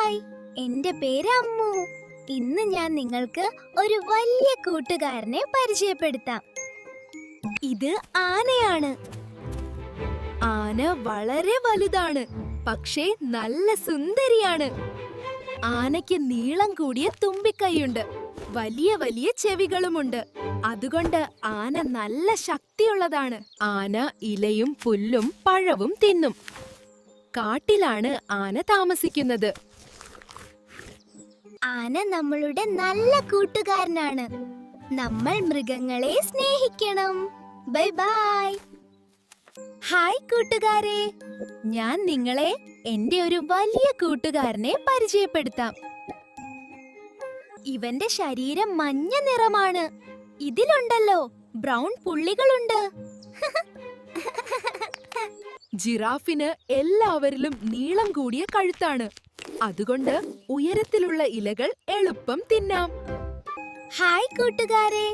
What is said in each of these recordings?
Hi, എന്റെ പേര് അമ്മു. ഇന്ന് ഞാൻ നിങ്ങൾക്ക് ഒരു വലിയ കൂട്ടുകാരനെ പരിചയപ്പെടുത്താം. ഇത് ആനയാണ്. ആന വളരെ വലുതാണ്, പക്ഷേ നല്ല സുന്ദരിയാണ്. ആനയ്ക്ക് നീളം കൂടിയ തുമ്പിക്കൈയുണ്ട്, വലിയ വലിയ ചെവികളുമുണ്ട്. അതുകൊണ്ട് ആന നല്ല ശക്തിയുള്ളതാണ്. ആന ഇലയും പുല്ലും പഴവും തിന്നും. കാട്ടിലാണ് ആന താമസിക്കുന്നത്. ആന നമ്മളുടെ നല്ല കൂട്ടുകാരനാണ്. നമ്മൾ മൃഗങ്ങളെ സ്നേഹിക്കണം. Bye bye. ഹായ് കൂട്ടുകാരെ, ഞാൻ നിങ്ങളെ എന്റെ ഒരു വലിയ കൂട്ടുകാരനെ പരിചയപ്പെടുത്താം. ഇവന്റെ ശരീരം മഞ്ഞ നിറമാണ്. ഇതിലുണ്ടല്ലോ ബ്രൗൺ പുള്ളികളുണ്ട്. ജിറാഫിന് എല്ലാവരിലും നീളം കൂടിയ കഴുത്താണ്. അതുകൊണ്ട് ഉയരത്തിലുള്ള ഇലകൾ എളുപ്പം തിന്നാം. ഹായ് കൂട്ടുകാരെ,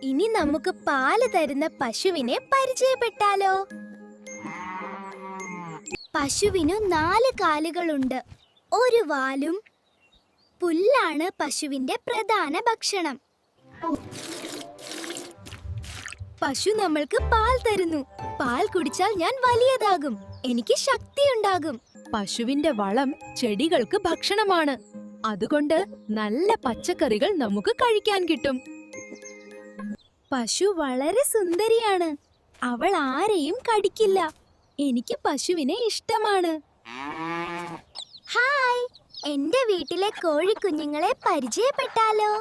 ഇനി നമുക്ക് പാല് തരുന്ന പശുവിനെ പരിചയപ്പെട്ടാലോ? പശുവിനു 4 കാലുകളുണ്ട്, ഒരു വാലും. പുല്ലാണ് പശുവിന്റെ പ്രധാന ഭക്ഷണം. പശു നമ്മൾക്ക് പാൽ തരുന്നു. പാൽ കുടിച്ചാൽ ഞാൻ വലിയതാകും, എനിക്ക് ശക്തിയുണ്ടാകും. പശുവിന്റെ വളം ചെടികൾക്ക് ഭക്ഷണമാണ്. അതുകൊണ്ട് നല്ല പച്ചക്കറികൾ നമുക്ക് കഴിക്കാൻ കിട്ടും. പശു വളരെ സുന്ദരിയാണ്. അവൾ ആരെയും കടിക്കില്ല. എനിക്ക് പശുവിനെ ഇഷ്ടമാണ്. ഹായ്, എന്റെ വീട്ടിലെ കോഴിക്കുഞ്ഞുങ്ങളെ പരിചയപ്പെട്ടാലോ?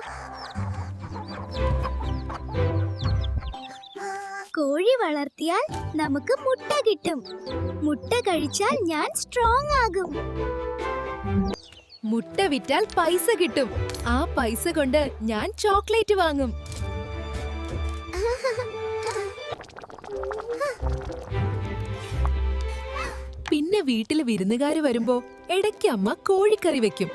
കോഴി വളർത്തിയാൽ നമുക്ക് മുട്ട കിട്ടും. മുട്ട കഴിച്ചാൽ ഞാൻ സ്ട്രോങ് ആകും. മുട്ട വിറ്റാൽ പൈസ കിട്ടും. ആ പൈസ കൊണ്ട് ഞാൻ ചോക്ലേറ്റ് വാങ്ങും. പിന്നെ വീട്ടിൽ വിരുന്നുകാര് വരുമ്പോ ഇടയ്ക്ക് അമ്മ കോഴിക്കറി വെക്കും.